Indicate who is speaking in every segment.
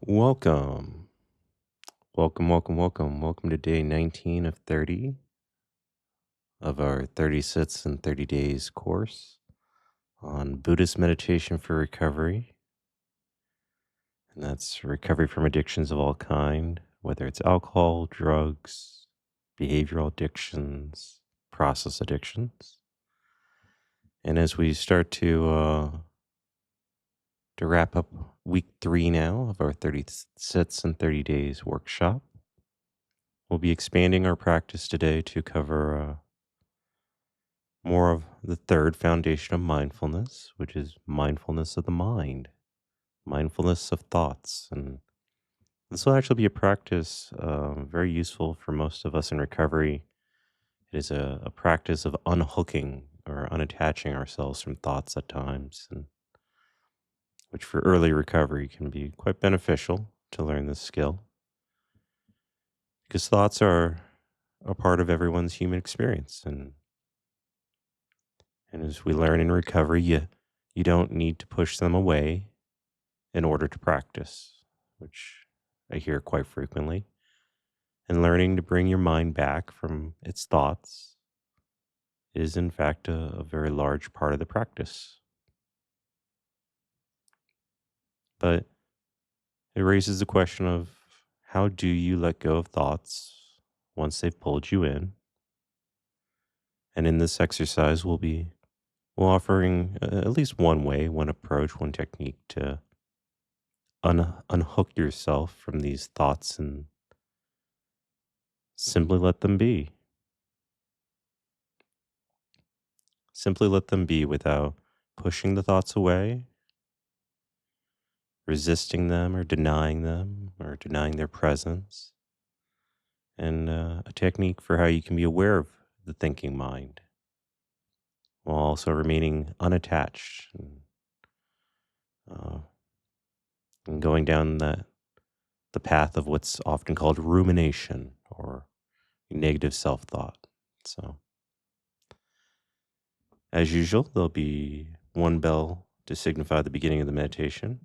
Speaker 1: Welcome. Welcome to day 19 of 30 of our 30 Sits and 30 Days course on Buddhist meditation for recovery. And that's recovery from addictions of all kind, whether it's alcohol, drugs, behavioral addictions, process addictions. And as we start to wrap up week 3 now of our 30 Sits and 30 Days workshop, we'll be expanding our practice today to cover more of the third foundation of mindfulness, which is mindfulness of the mind, mindfulness of thoughts. And this will actually be a practice very useful for most of us in recovery. It is a practice of unhooking or unattaching ourselves from thoughts at times, and which for early recovery can be quite beneficial to learn this skill because thoughts are a part of everyone's human experience. And as we learn in recovery, you don't need to push them away in order to practice, which I hear quite frequently. And learning to bring your mind back from its thoughts is, in fact, a very large part of the practice. But it raises the question of how do you let go of thoughts once they've pulled you in? And in this exercise, we're offering at least one way, one approach, one technique to unhook yourself from these thoughts and simply let them be. Simply let them be without pushing the thoughts away, resisting them or denying their presence. And a technique for how you can be aware of the thinking mind while also remaining unattached uh, and going down the path of what's often called rumination or negative self thought. So, as usual, there'll be one bell to signify the beginning of the meditation,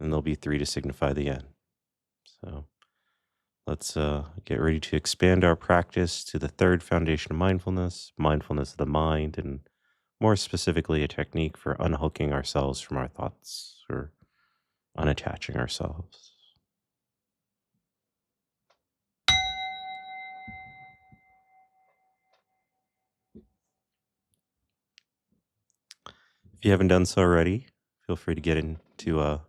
Speaker 1: and there'll be three to signify the end. So, let's get ready to expand our practice to the third foundation of mindfulness, mindfulness of the mind, and more specifically, a technique for unhooking ourselves from our thoughts or unattaching ourselves. If you haven't done so already, feel free to get into a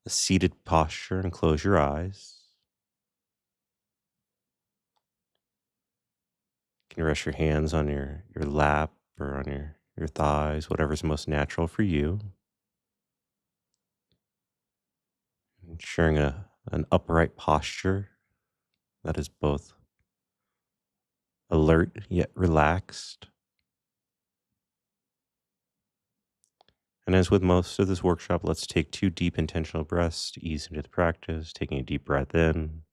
Speaker 1: seated posture and close your eyes. You can rest your hands on your lap or on your thighs, whatever's most natural for you. Ensuring an upright posture that is both alert yet relaxed. And as with most of this workshop, let's take 2 deep intentional breaths to ease into the practice, taking a deep breath in,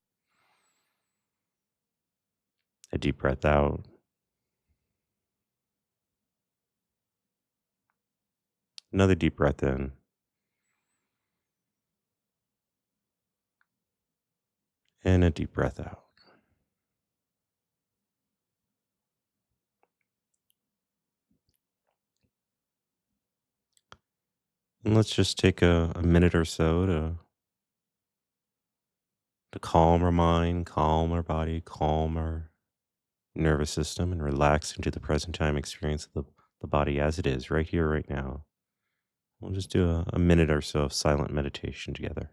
Speaker 1: a deep breath out, another deep breath in, and a deep breath out. And let's just take a minute or so to calm our mind, calm our body, calm our nervous system, and relax into the present time experience of the body as it is, right here, right now. We'll just do a minute or so of silent meditation together.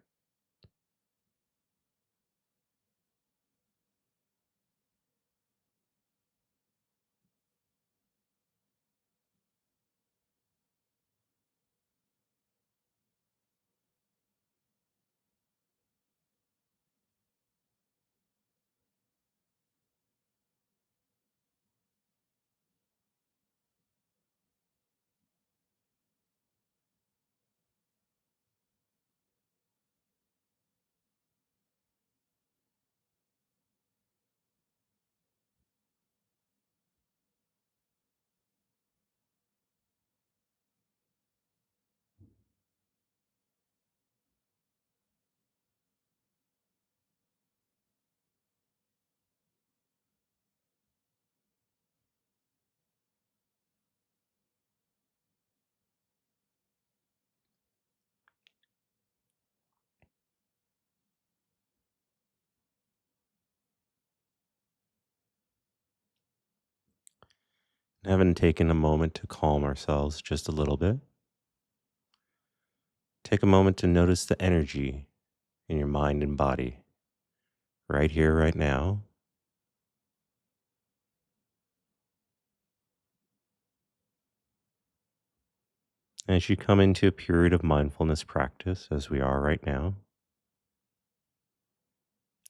Speaker 1: Having taken a moment to calm ourselves just a little bit, take a moment to notice the energy in your mind and body right here, right now. As you come into a period of mindfulness practice, as we are right now,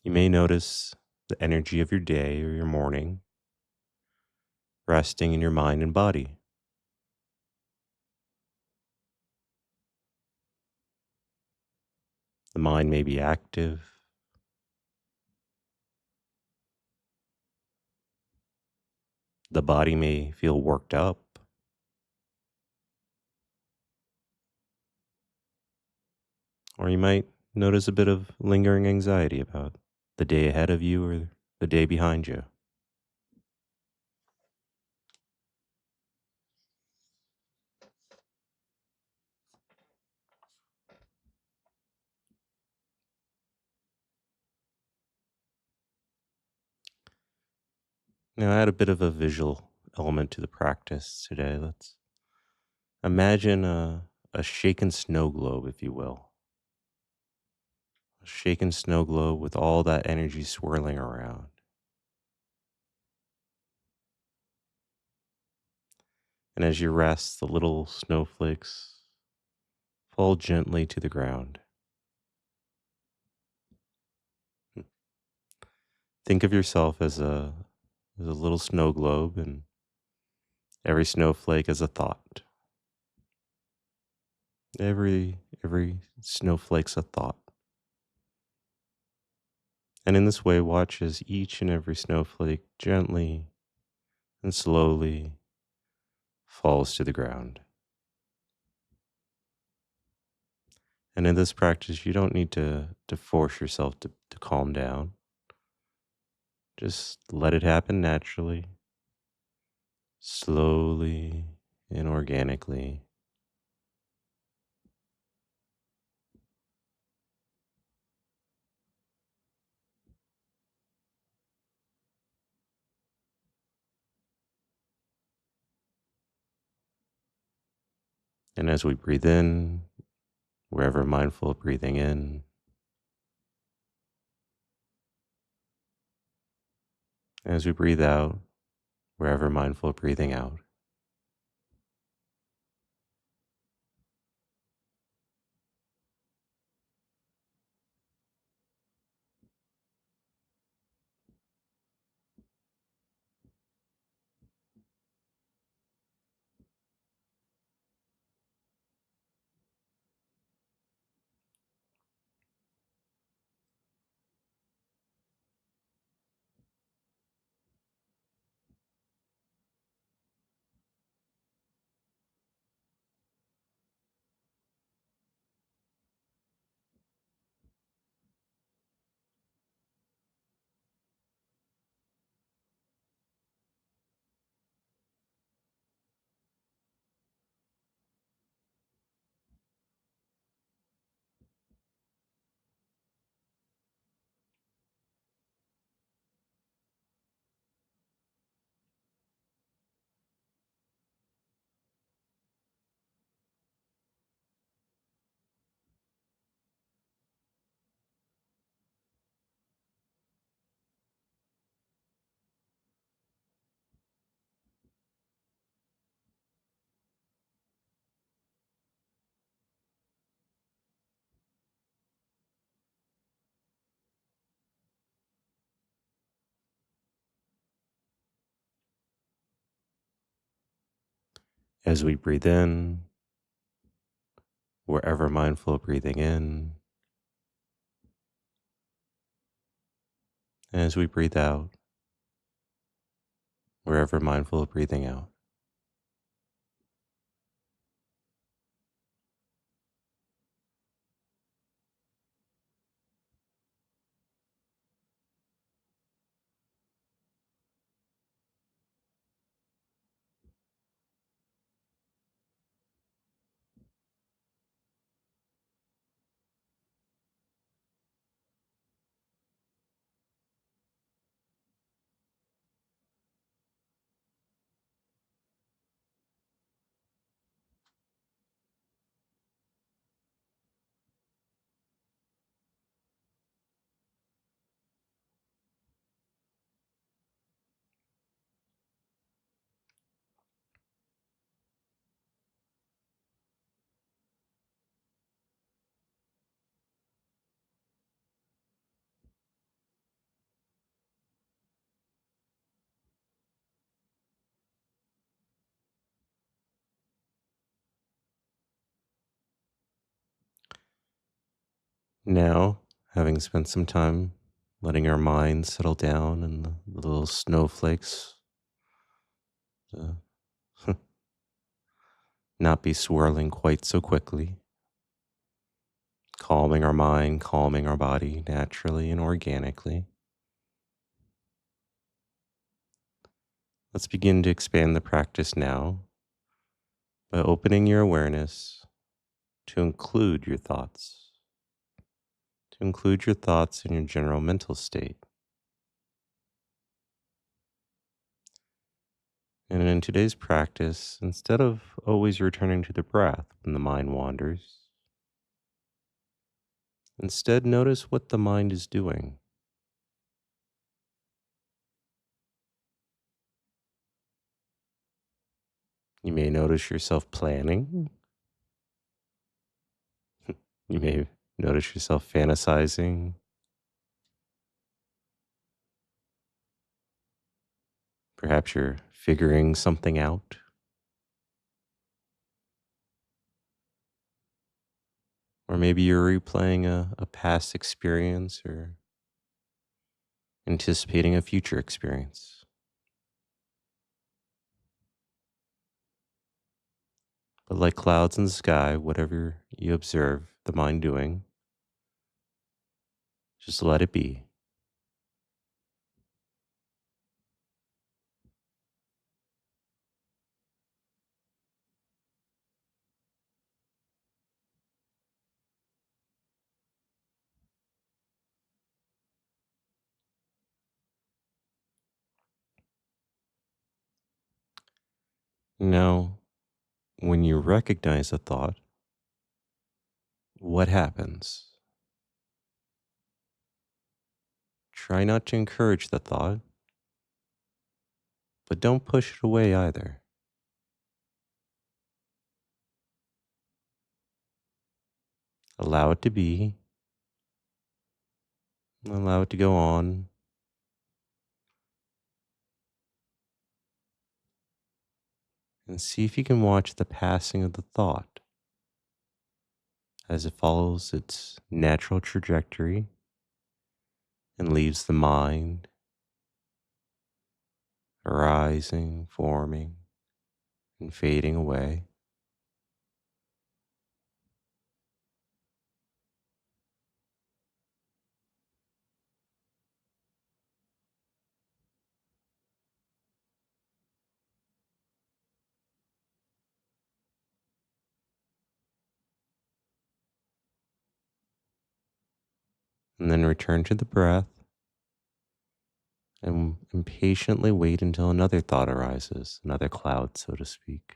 Speaker 1: you may notice the energy of your day or your morning resting in your mind and body. The mind may be active, the body may feel worked up, or you might notice a bit of lingering anxiety about the day ahead of you or the day behind you. Now, add a bit of a visual element to the practice today. Let's imagine a shaken snow globe, if you will. A shaken snow globe with all that energy swirling around. And as you rest, the little snowflakes fall gently to the ground. Think of yourself as a little snow globe, and every snowflake as a thought. Every snowflake's a thought. And in this way, watch as each and every snowflake gently and slowly falls to the ground. And in this practice, you don't need to force yourself to calm down. Just let it happen naturally, slowly and organically. And as we breathe in, we're ever mindful of breathing in. As we breathe out, we're ever mindful of breathing out. As we breathe in, we're ever mindful of breathing in. As we breathe out, we're ever mindful of breathing out. Now, having spent some time letting our minds settle down and the little snowflakes uh, not be swirling quite so quickly, calming our mind, calming our body naturally and organically, let's begin to expand the practice now by opening your awareness to include your thoughts, to include your thoughts in your general mental state. And in today's practice, instead of always returning to the breath when the mind wanders, instead notice what the mind is doing. You may notice yourself planning. You may notice yourself fantasizing. Perhaps you're figuring something out. Or maybe you're replaying a past experience or anticipating a future experience. But like clouds in the sky, whatever you observe the mind doing, just let it be. Now, when you recognize a thought, what happens? Try not to encourage the thought, but don't push it away either. Allow it to be, allow it to go on, and see if you can watch the passing of the thought as it follows its natural trajectory and leaves the mind arising, forming, and fading away. And then return to the breath and impatiently wait until another thought arises, another cloud, so to speak.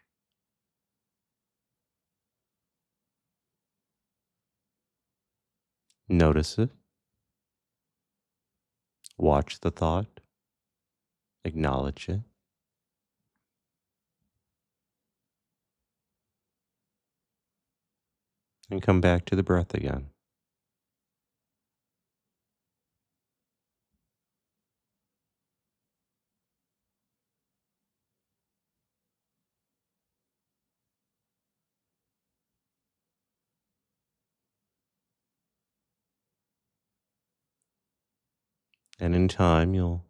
Speaker 1: Notice it, watch the thought, acknowledge it, and come back to the breath again. And in time, you'll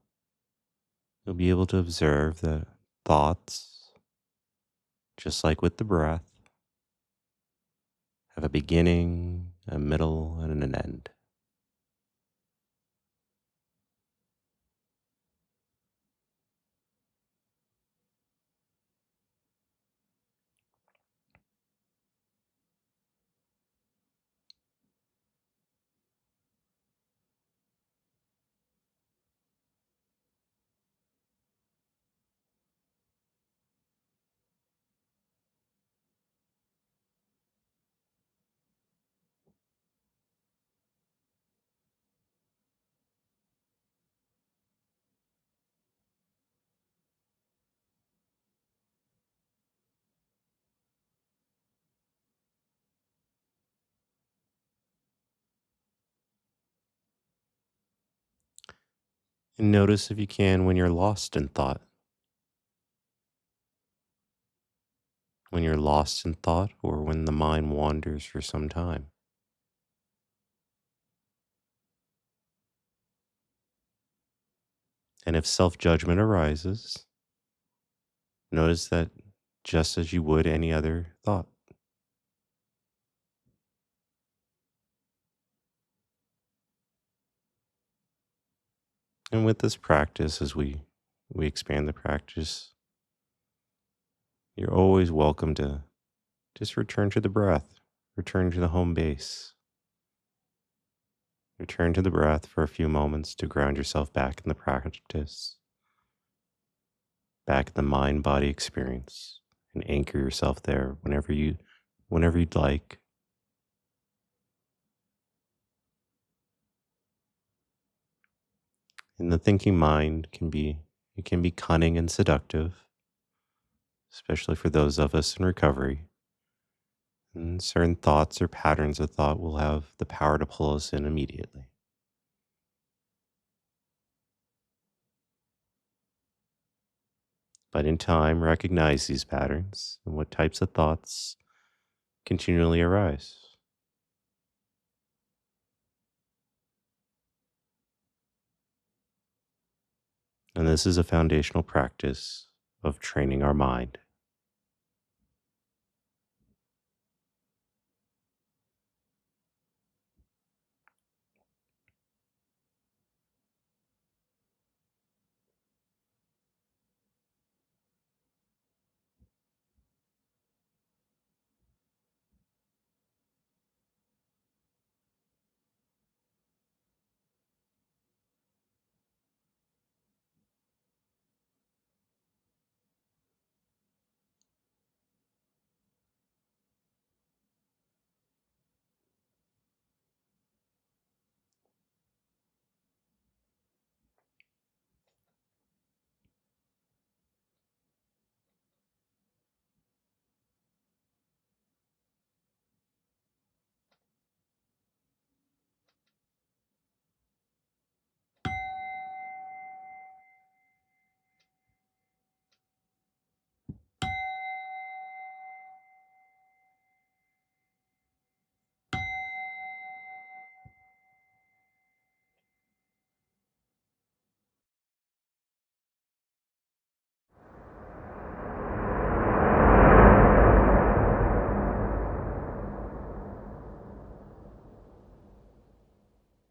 Speaker 1: be able to observe that thoughts, just like with the breath, have a beginning, a middle, and an end. And notice if you can when you're lost in thought. When you're lost in thought or when the mind wanders for some time. And if self judgment arises, notice that just as you would any other thought. And with this practice, as we expand the practice, you're always welcome to just return to the breath, return to the home base, return to the breath for a few moments to ground yourself back in the practice, back in the mind body experience, and anchor yourself there whenever you'd like. And the thinking mind can be cunning and seductive, especially for those of us in recovery. And certain thoughts or patterns of thought will have the power to pull us in immediately. But in time, recognize these patterns and what types of thoughts continually arise. And this is a foundational practice of training our mind.